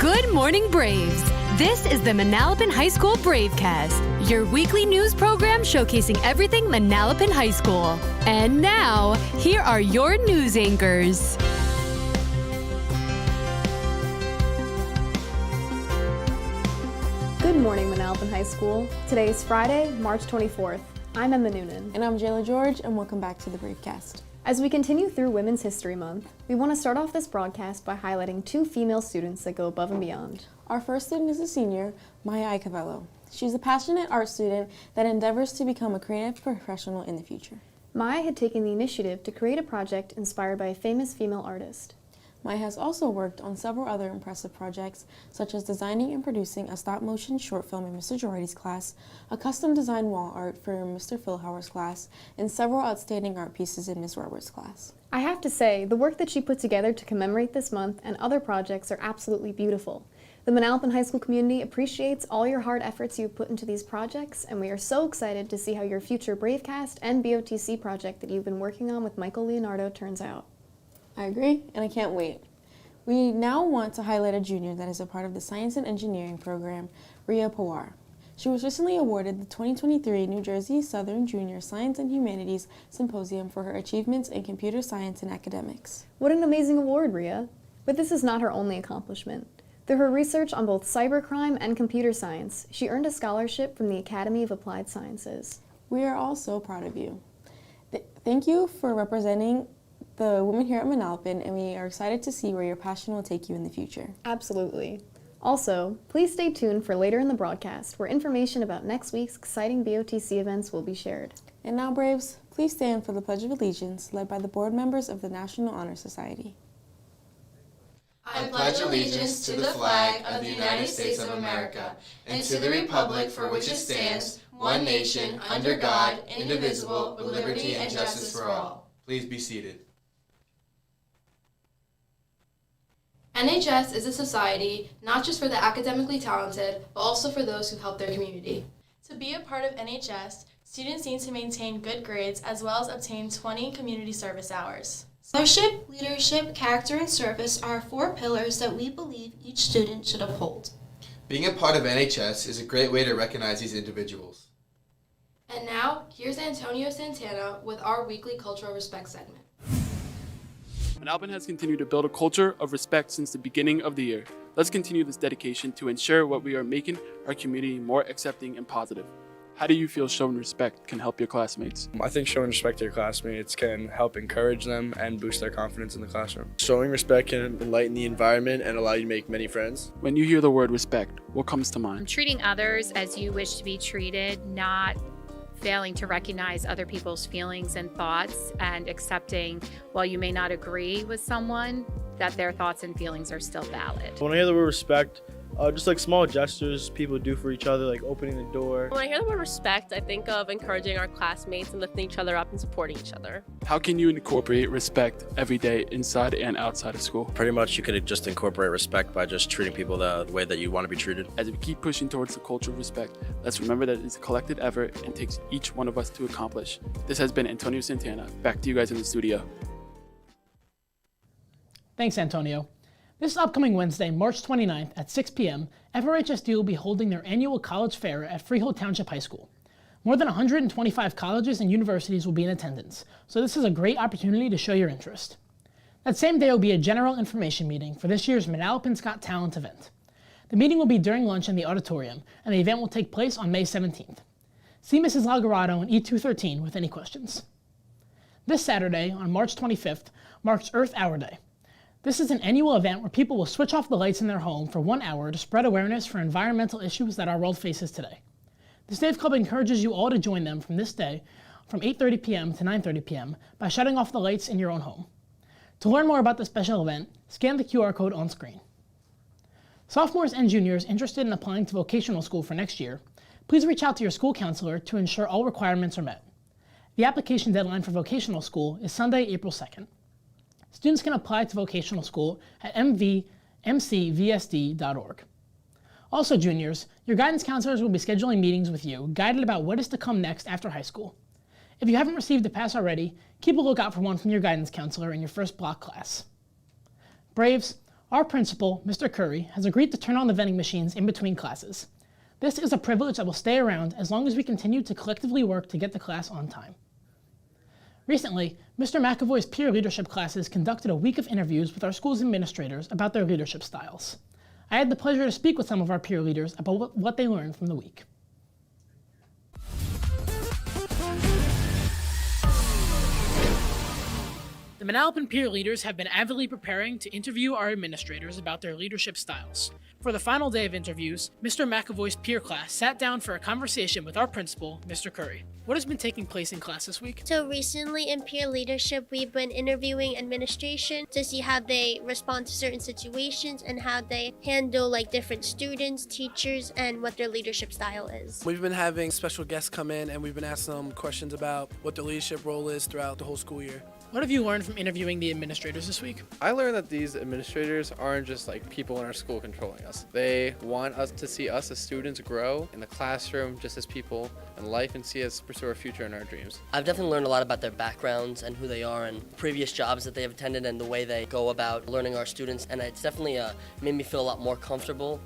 Good morning, Braves. This is the Manalapan High School Bravecast, your weekly news program showcasing everything Manalapan High School. And now, here are your news anchors. Good morning, Manalapan High School. Today is Friday, March 24th. I'm Emma Noonan. And I'm Jayla George, and welcome back to the Bravecast. As we continue through Women's History Month, we want to start off this broadcast by highlighting two female students that go above and beyond. Our first student is a senior, Maya Icavello. She's a passionate art student that endeavors to become a creative professional in the future. Maya had taken the initiative to create a project inspired by a famous female artist. Maya has also worked on several other impressive projects, such as designing and producing a stop-motion short film in Mr. Girardi's class, a custom-designed wall art for Mr. Philhauer's class, and several outstanding art pieces in Ms. Roberts' class. I have to say, the work that she put together to commemorate this month and other projects are absolutely beautiful. The Manalapan High School community appreciates all your hard efforts you've put into these projects, and we are so excited to see how your future Bravecast and BOTC project that you've been working on with Michael Leonardo turns out. I agree, and I can't wait. We now want to highlight a junior that is a part of the Science and Engineering program, Rhea Pawar. She was recently awarded the 2023 New Jersey Southern Junior Science and Humanities Symposium for her achievements in computer science and academics. What an amazing award, Rhea! But this is not her only accomplishment. Through her research on both cybercrime and computer science, she earned a scholarship from the Academy of Applied Sciences. We are all so proud of you. Thank you for representing the women here at Manalapan, and we are excited to see where your passion will take you in the future. Absolutely. Also, please stay tuned for later in the broadcast, where information about next week's exciting BOTC events will be shared. And now, Braves, please stand for the Pledge of Allegiance, led by the board members of the National Honor Society. I pledge allegiance to the flag of the United States of America and to the republic for which it stands, one nation, under God, indivisible, with liberty and justice for all. Please be seated. NHS is a society not just for the academically talented, but also for those who help their community. To be a part of NHS, students need to maintain good grades as well as obtain 20 community service hours. Scholarship, leadership, character, and service are 4 pillars that we believe each student should uphold. Being a part of NHS is a great way to recognize these individuals. And now, here's Antonio Santana with our weekly Cultural Respect segment. Manalapan has continued to build a culture of respect since the beginning of the year. Let's continue this dedication to ensure what we are making our community more accepting and positive. How do you feel showing respect can help your classmates? I think showing respect to your classmates can help encourage them and boost their confidence in the classroom. Showing respect can enlighten the environment and allow you to make many friends. When you hear the word respect, what comes to mind? Treating others as you wish to be treated, not failing to recognize other people's feelings and thoughts, and accepting, while you may not agree with someone, that their thoughts and feelings are still valid. When I hear the word respect, just like small gestures people do for each other, like opening the door. When I hear the word respect, I think of encouraging our classmates and lifting each other up and supporting each other. How can you incorporate respect every day inside and outside of school? Pretty much you could just incorporate respect by just treating people the way that you want to be treated. As we keep pushing towards the culture of respect, let's remember that it's a collective effort and takes each one of us to accomplish. This has been Antonio Santana. Back to you guys in the studio. Thanks, Antonio. This upcoming Wednesday, March 29th at 6 p.m., FRHSD will be holding their annual college fair at Freehold Township High School. More than 125 colleges and universities will be in attendance, so this is a great opportunity to show your interest. That same day will be a general information meeting for this year's Manalapan's Got Talent event. The meeting will be during lunch in the auditorium, and the event will take place on May 17th. See Mrs. Loguirato in E213 with any questions. This Saturday, on March 25th, marks Earth Hour Day. This is an annual event where people will switch off the lights in their home for 1 hour to spread awareness for environmental issues that our world faces today. The Stave Club encourages you all to join them from this day from 8:30 p.m. to 9:30 p.m. by shutting off the lights in your own home. To learn more about the special event, scan the QR code on screen. Sophomores and juniors interested in applying to vocational school for next year, please reach out to your school counselor to ensure all requirements are met. The application deadline for vocational school is Sunday, April 2nd. Students can apply to vocational school at mcvsd.org. Also, juniors, your guidance counselors will be scheduling meetings with you, guided about what is to come next after high school. If you haven't received a pass already, keep a lookout for one from your guidance counselor in your first block class. Braves, Our principal, Mr. Curry, has agreed to turn on the vending machines in between classes. This is a privilege that will stay around as long as we continue to collectively work to get to class on time. Recently, Mr. McAvoy's peer leadership classes conducted a week of interviews with our school's administrators about their leadership styles. I had the pleasure to speak with some of our peer leaders about what they learned from the week. The Manalapan peer leaders have been avidly preparing to interview our administrators about their leadership styles. For the final day of interviews, Mr. McAvoy's peer class sat down for a conversation with our principal, Mr. Curry. What has been taking place in class this week? So recently in peer leadership, we've been interviewing administration to see how they respond to certain situations and how they handle different students, teachers, and what their leadership style is. We've been having special guests come in and we've been asking them questions about what their leadership role is throughout the whole school year. What have you learned from interviewing the administrators this week? I learned that these administrators aren't just people in our school controlling us. They want us to see us as students grow in the classroom just as people in life and see us pursue our future and our dreams. I've definitely learned a lot about their backgrounds and who they are and previous jobs that they have attended and the way they go about learning our students, and it's definitely made me feel a lot more comfortable,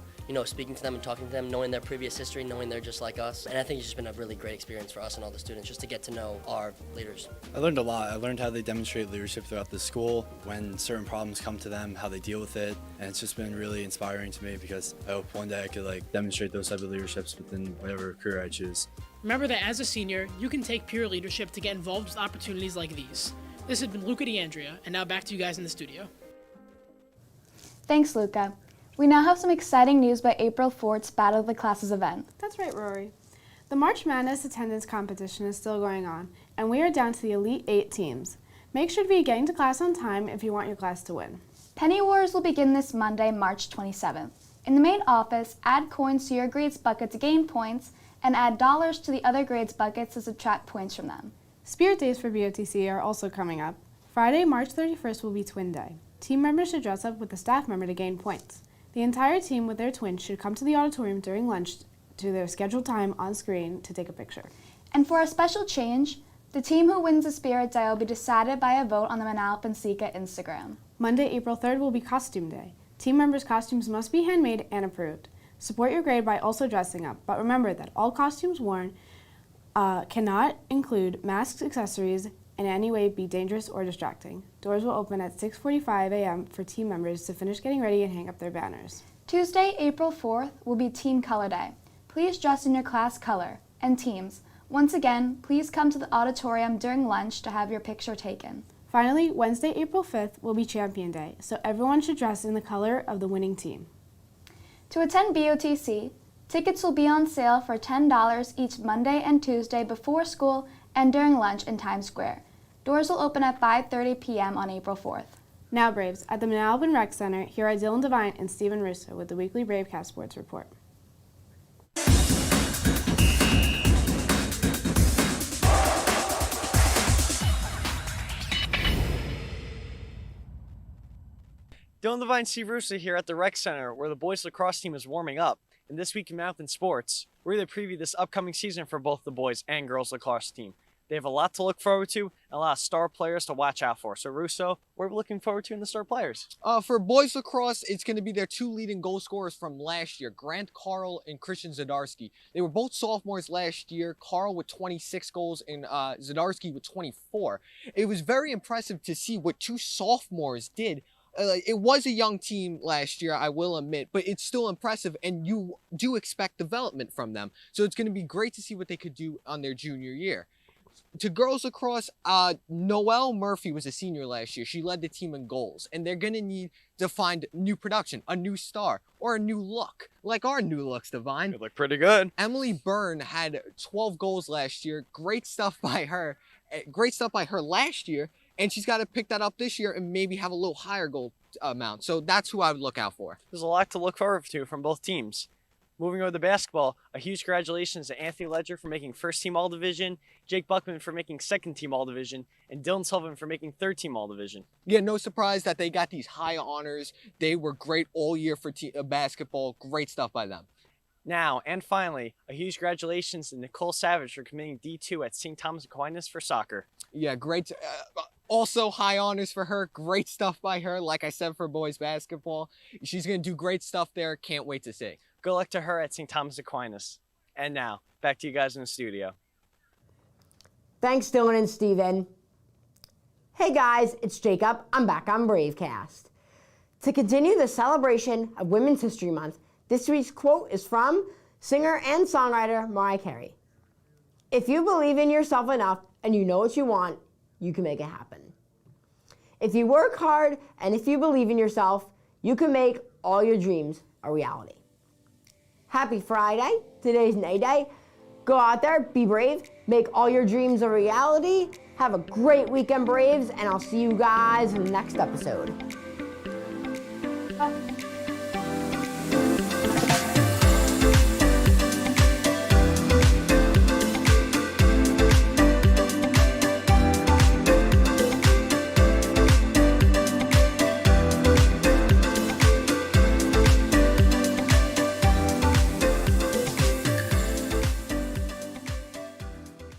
speaking to them and talking to them, knowing their previous history, knowing they're just like us. And I think it's just been a really great experience for us and all the students just to get to know our leaders. I learned a lot. I learned how they demonstrate leadership throughout the school, when certain problems come to them, how they deal with it. And it's just been really inspiring to me because I hope one day I could demonstrate those type of leaderships within whatever career I choose. Remember that as a senior, you can take peer leadership to get involved with opportunities like these. This has been Luca DeAndrea, and now back to you guys in the studio. Thanks, Luca. We now have some exciting news about April 4th's Battle of the Classes event. That's right, Rory. The March Madness attendance competition is still going on, and we are down to the Elite 8 teams. Make sure to be getting to class on time if you want your class to win. Penny Wars will begin this Monday, March 27th. In the main office, add coins to your grade's bucket to gain points, and add dollars to the other grade's buckets to subtract points from them. Spirit Days for BOTC are also coming up. Friday, March 31st will be Twin Day. Team members should dress up with a staff member to gain points. The entire team with their twins should come to the auditorium during lunch to their scheduled time on screen to take a picture. And for a special change, the team who wins the Spirit Day will be decided by a vote on the Manalapan Sika Instagram. Monday, April 3rd will be Costume Day. Team members' costumes must be handmade and approved. Support your grade by also dressing up, but remember that all costumes worn cannot include masks, accessories, in any way be dangerous or distracting. Doors will open at 6:45 a.m. for team members to finish getting ready and hang up their banners. Tuesday, April 4th will be Team Color Day. Please dress in your class color. And teams, once again, please come to the auditorium during lunch to have your picture taken. Finally, Wednesday, April 5th will be Champion Day, so everyone should dress in the color of the winning team. To attend BOTC, tickets will be on sale for $10 each Monday and Tuesday before school and during lunch in Times Square. Doors will open at 5:30 p.m. on April 4th. Now, Braves, at the Manalapan Rec Center, here are Dylan Devine and Stephen Russo with the weekly Bravecast Sports Report. Dylan Devine, Steve Russo here at the Rec Center, where the boys lacrosse team is warming up. And this week in Manalapan Sports, we're going to preview this upcoming season for both the boys and girls lacrosse team. They have a lot to look forward to and a lot of star players to watch out for. So, Russo, what are we looking forward to in the star players? For boys lacrosse, it's going to be their two leading goal scorers from last year, Grant Carl and Christian Zdarsky. They were both sophomores last year, Carl with 26 goals and Zdarsky with 24. It was very impressive to see what two sophomores did. It was a young team last year, I will admit, but it's still impressive, and you do expect development from them. So it's going to be great to see what they could do on their junior year. To girls lacrosse, Noelle Murphy was a senior last year. She led the team in goals, and they're going to need to find new production, a new star, or a new look, like our new looks, Devine. They look pretty good. Emily Byrne had 12 goals last year. Great stuff by her. Great stuff by her last year, and she's got to pick that up this year and maybe have a little higher goal amount. So that's who I would look out for. There's a lot to look forward to from both teams. Moving over to basketball, a huge congratulations to Anthony Ledger for making first team all division, Jake Buckman for making second team all division, and Dylan Sullivan for making third team all division. Yeah, no surprise that they got these high honors. They were great all year for basketball. Great stuff by them. Now, and finally, a huge congratulations to Nicole Savage for committing D2 at St. Thomas Aquinas for soccer. Yeah, great. Also, high honors for her. Great stuff by her. Like I said, for boys basketball, she's going to do great stuff there. Can't wait to see. Good luck to her at St. Thomas Aquinas. And now, back to you guys in the studio. Thanks, Dylan and Steven. Hey guys, it's Jacob. I'm back on Bravecast. To continue the celebration of Women's History Month, this week's quote is from singer and songwriter Mariah Carey. If you believe in yourself enough and you know what you want, you can make it happen. If you work hard and if you believe in yourself, you can make all your dreams a reality. Happy Friday. Today's Nay Day. Go out there, be brave, make all your dreams a reality. Have a great weekend, Braves, and I'll see you guys in the next episode.